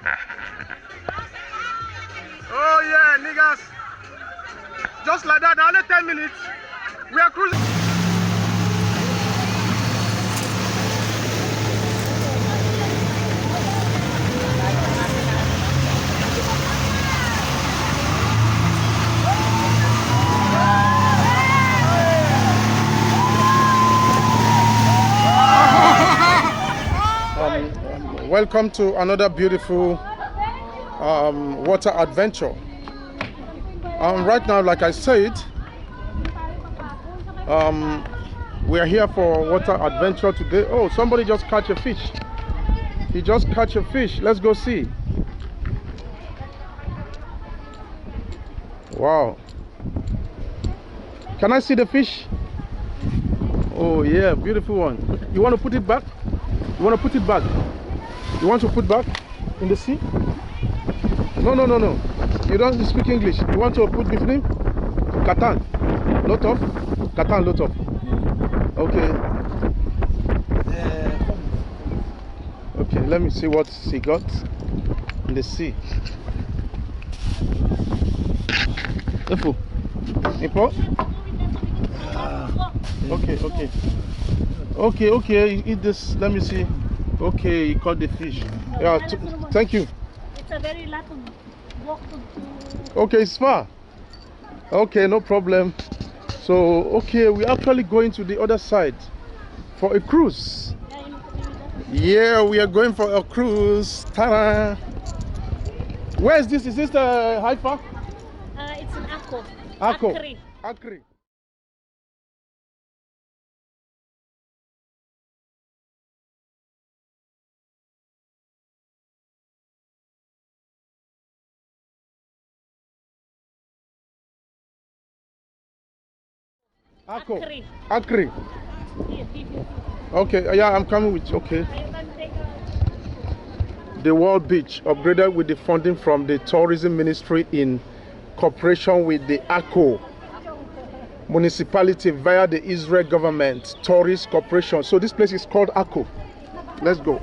Oh yeah, niggas. Just like that, only 10 minutes. We are cruising. Welcome to another beautiful water adventure. Right now, like I said, we are here for water adventure today. Oh, somebody just catch a fish. He just catch a fish. Let's go see. Wow. Can I see the fish? Oh yeah, beautiful one. You want to put it back? You want to put it back? You want to put back in the sea? No. You don't speak English. You want to put between? Katan. Lot of? Katan, lot of. Okay. Okay, let me see what he got in the sea. Info. Info? Okay. Eat this. Let me see. Okay, you caught the fish. Yeah, thank you. It's a very lot of walk to. Okay, it's far. Okay, no problem. So, okay, we're actually going to the other side for a cruise. Yeah, we are going for a cruise. Ta-da! Where is this? Is this the Haifa? It's an Akko. Akko. Akri. Akko. Akri. Okay, yeah, I'm coming with you. Okay. The World Beach, upgraded with the funding from the Tourism Ministry in cooperation with the Akko municipality via the Israel government tourist corporation. So this place is called Akko. Let's go.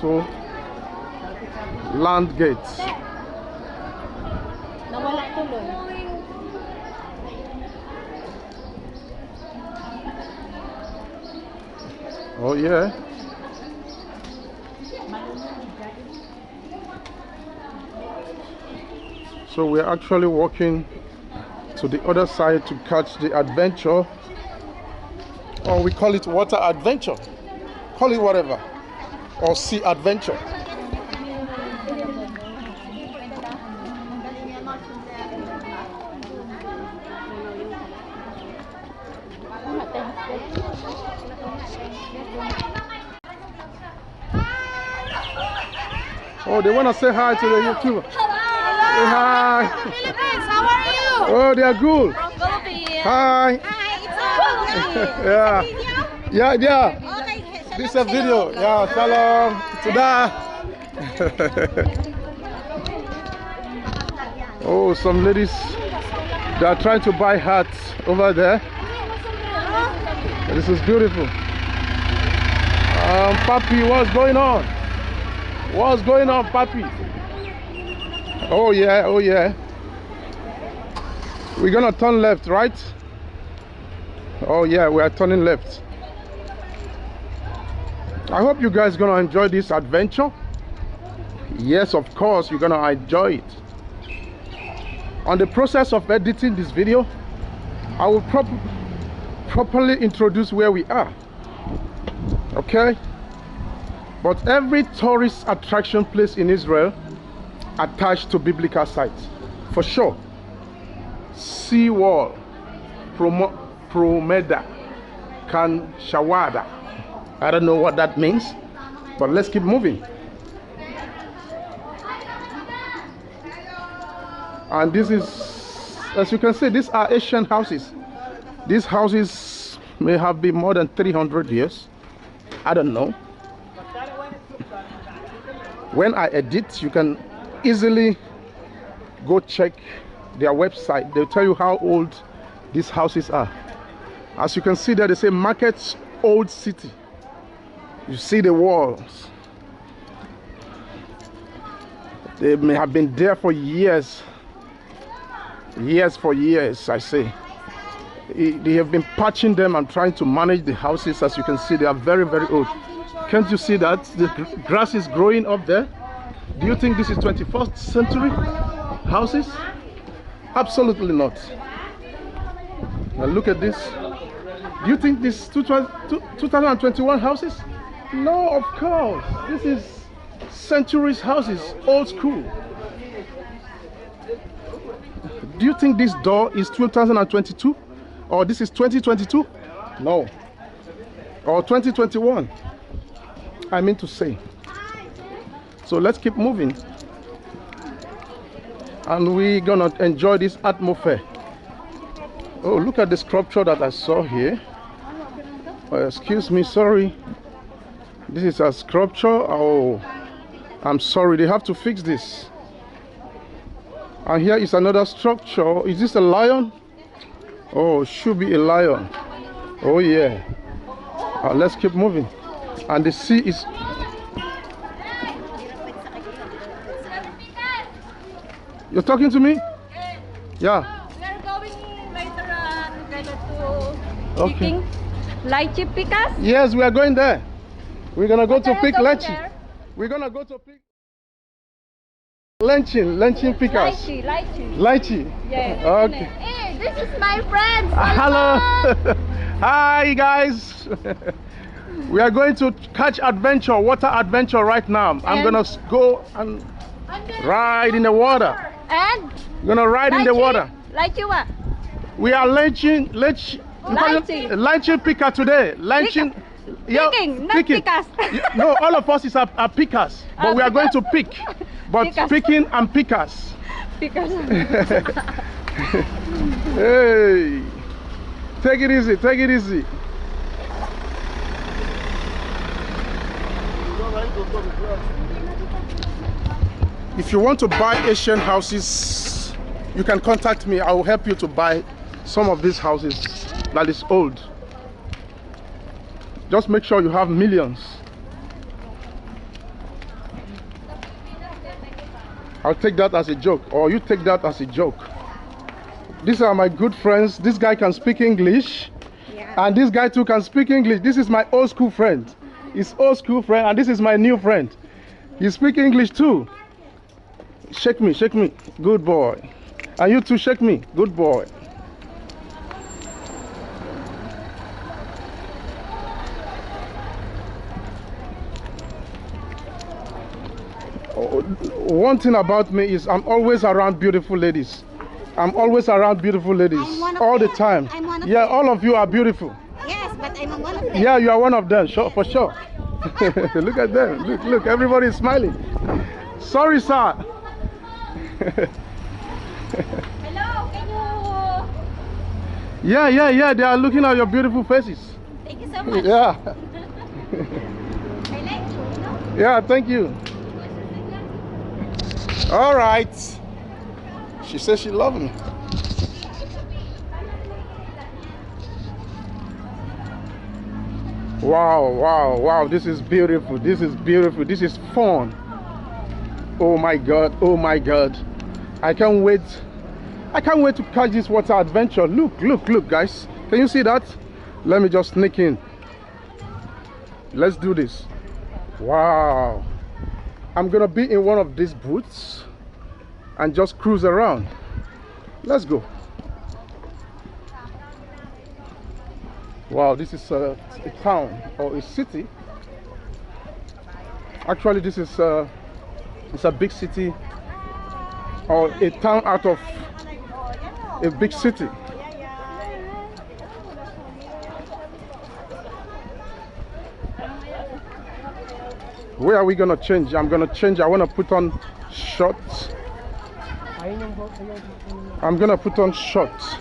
So, land gates. Oh yeah. So we're actually walking to the other side to catch the adventure, or we call it water adventure. Call it whatever. Or sea adventure. Oh, they want to say hi to the YouTuber. Hello. Say hi. Philippines, how are you? Oh, they are good. From Philippines. Hi. Hi, it's Yeah. Yeah. Okay, This is a video. Yeah, shalom. Today. Oh, some ladies, they are trying to buy hats over there. This is beautiful. Papi, what's going on? What's going on, Papi? Oh yeah. We're gonna turn left, right? Oh yeah, we are turning left. I hope you guys gonna enjoy this adventure. Yes, of course, you're gonna enjoy it. On the process of editing this video, I will properly introduce where we are. Okay? But every tourist attraction place in Israel attached to biblical sites, for sure. Sea wall, Promeda, Kan Shawada. I don't know what that means, but let's keep moving. And this is, as you can see, these are ancient houses. These houses may have been more than 300 years. I don't know. When I edit, you can easily go check their website. They'll tell you how old these houses are. As you can see there, they say Market's Old City. You see the walls. They may have been there for years. Years for years, I say. They have been patching them and trying to manage the houses. As you can see, they are very, very old. Can't you see that? The grass is growing up there. Do you think this is 21st century houses? Absolutely not. Now look at this. Do you think this is 2021 houses? No, of course. This is centuries houses, old school. Do you think this door is 2022? Or this is 2022? No. Or 2021? I mean to say. So let's keep moving. And we're gonna enjoy this atmosphere. Oh, look at the sculpture that I saw here. Excuse me, sorry. This is a sculpture. Oh, I'm sorry, they have to fix this. And here is another structure. Is this a lion? Oh, should be a lion. Oh yeah. Let's keep moving. And the sea is... You're talking to me? Yeah. We're going later on to Okay. lychee picas. Yes, we are going there. We're gonna go to pick lychee. There? We're gonna go to pick luncheon pickers. Lychee. Lychee. Yes. Okay. Hey, this is my friend. Hello. Hi guys. We are going to catch adventure, water adventure right now. I'm gonna go and ride in the water. And We're gonna ride in the water. Lychee what? We are lychee picker today. Lychee. Picking, not pickers. No, all of us are pickers, but we are going to pick. But Pickers. picking and pickers. Pickers. Hey, take it easy, take it easy. If you want to buy Asian houses, you can contact me. I will help you to buy some of these houses that is old. Just make sure you have millions. I'll take that as a joke, or you take that as a joke. These are my good friends. This guy can speak English, and this guy too can speak English. This is my old school friend. His old school friend, and this is my new friend. You speak English too. Shake me, good boy. And you too, shake me, good boy. One thing about me is I'm always around beautiful ladies. I'm always around beautiful ladies all the time. Yeah, all of you are beautiful. Yes, but I'm one of them. Yeah, you are one of them, sure, for sure. Look at them. Look, everybody is smiling. Sorry, sir. Hello, can you... Yeah, they are looking at your beautiful faces. Thank you so much. Yeah. I like you, Yeah, thank you. All right. She says she loves me. Wow. This is beautiful. This is fun. Oh my God. I can't wait to catch this water adventure. Look, guys. Can you see that? Let me just sneak in. Let's do this. Wow. I'm gonna be in one of these boats and just cruise around. Let's go. Wow, this is a town or a city. Actually, this is it's a big city or a town out of a big city. Where are we gonna change? I'm gonna change. I want to put on shorts. I'm gonna put on shorts.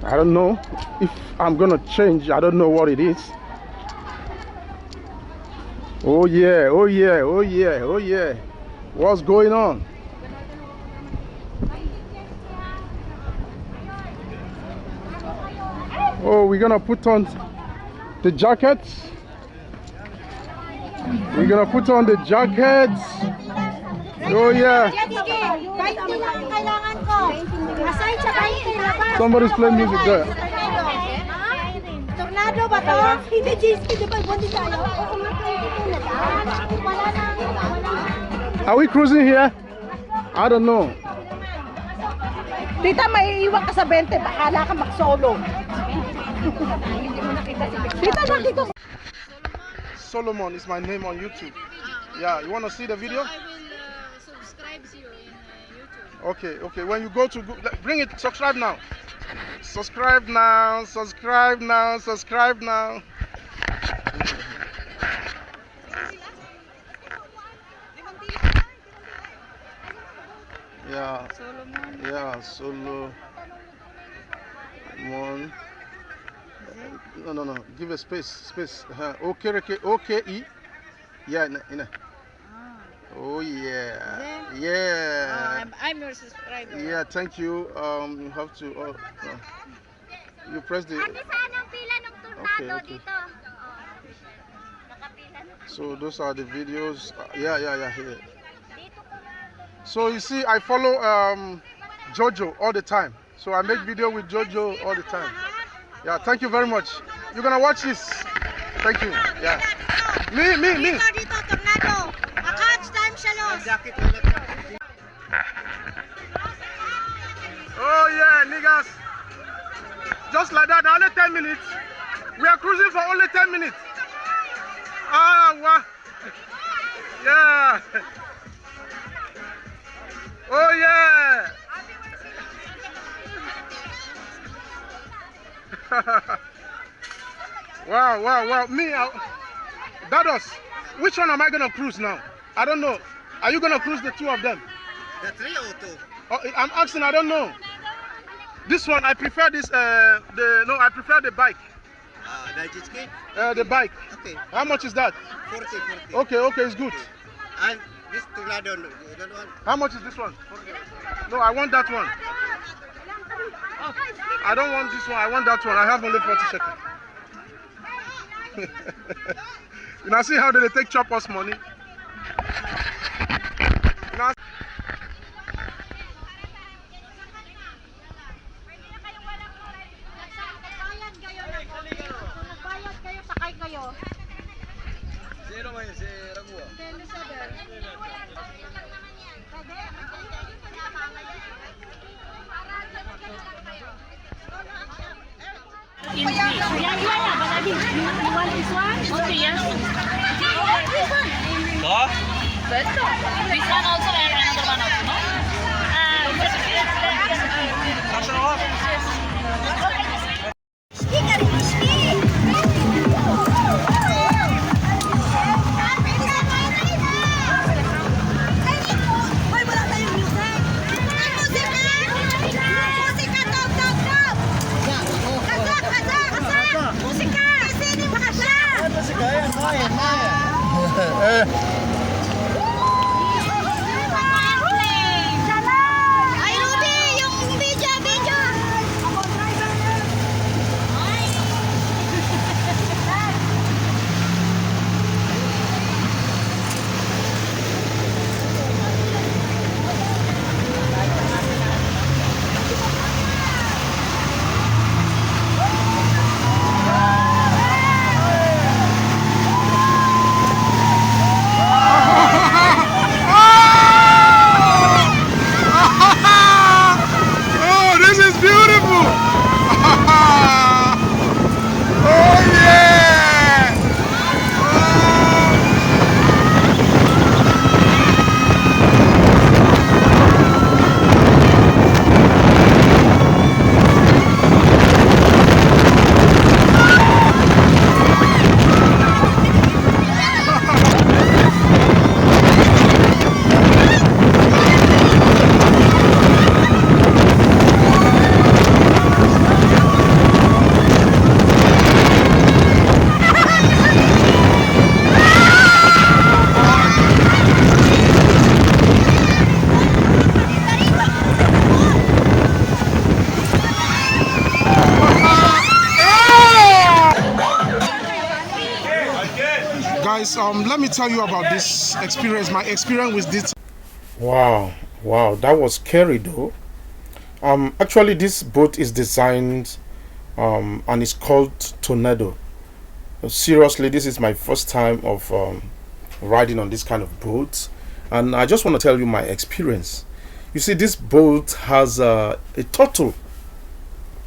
I don't know if I'm gonna change. I don't know what it is. Oh yeah. What's going on? Oh, we're gonna put on the jackets. We're gonna put on the jackets. Oh yeah. Somebody's playing music there. Tornado ba to? Hindi, JSP, di ba? Buwan din tayo. Are we cruising here? I don't know. Tita, maiiwan ka sa 20. Bahala ka mag-solo. Tita, nakita mo. Solomon is my name on YouTube. Yeah, you want to see the video? I will subscribe to you in YouTube. Okay, okay. When you go to bring it, subscribe now. Subscribe now, subscribe now, subscribe now. Yeah, yeah, Solomon. No. Give a space. Okay, okay. Yeah, in a. Oh yeah, yeah. I'm your subscriber. Yeah, thank you. You have to. You press the. Okay. So those are the videos. Yeah. Here. So you see, I follow Jojo all the time. So I make video with Jojo all the time. Yeah, thank you very much. You're gonna watch this. Thank you. Yeah. Me. Oh yeah, niggas. Just like that, only 10 minutes. We are cruising for only 10 minutes. Ah, wow. Yeah. Oh yeah. Wow. Me, Dados, which one am I gonna cruise now? I don't know. Are you gonna cruise the two of them? The 3 or 2? Oh, I'm asking, I don't know. This one, I prefer this, I prefer the bike. The jet ski? The bike. Okay. How much is that? 40. Okay, it's good. And this tornado, you don't want? How much is this one? No, I want that one. I don't want this one, I want that one. I have only 40 shekels. You know, see how they take chop us money? You know, Zero man, si Ragua. This one also and another one also, no? guys, let me tell you about this experience, my experience with this. Wow, that was scary though. Actually this boat is designed and it's called Tornado. Seriously, this is my first time of riding on this kind of boat, and I just want to tell you my experience. You see, this boat has a throttle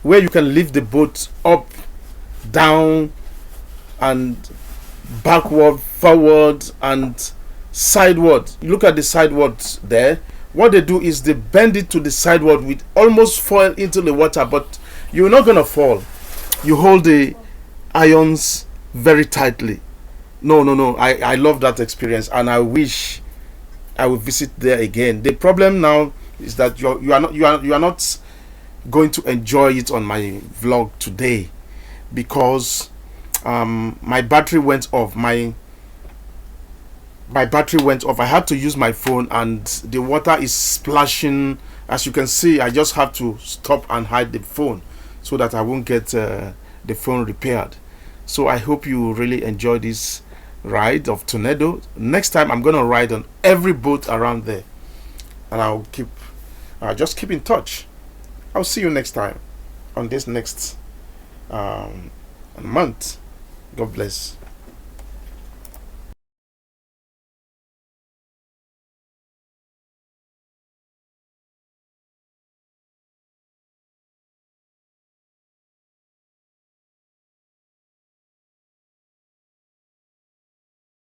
where you can lift the boat up, down, and backward, forward, and sideward. Look at the sidewards there. What they do is they bend it to the sideward with almost fall into the water, but you're not gonna fall. You hold the irons very tightly. No, I love that experience, and I wish I would visit there again. The problem now is that you are not going to enjoy it on my vlog today, because my battery went off. My battery went off. I had to use my phone, and the water is splashing. As you can see, I just have to stop and hide the phone so that I won't get the phone repaired. So I hope you really enjoy this ride of Tornado. Next time I'm gonna ride on every boat around there, and I'll just keep in touch. I'll see you next time on this next month. God bless.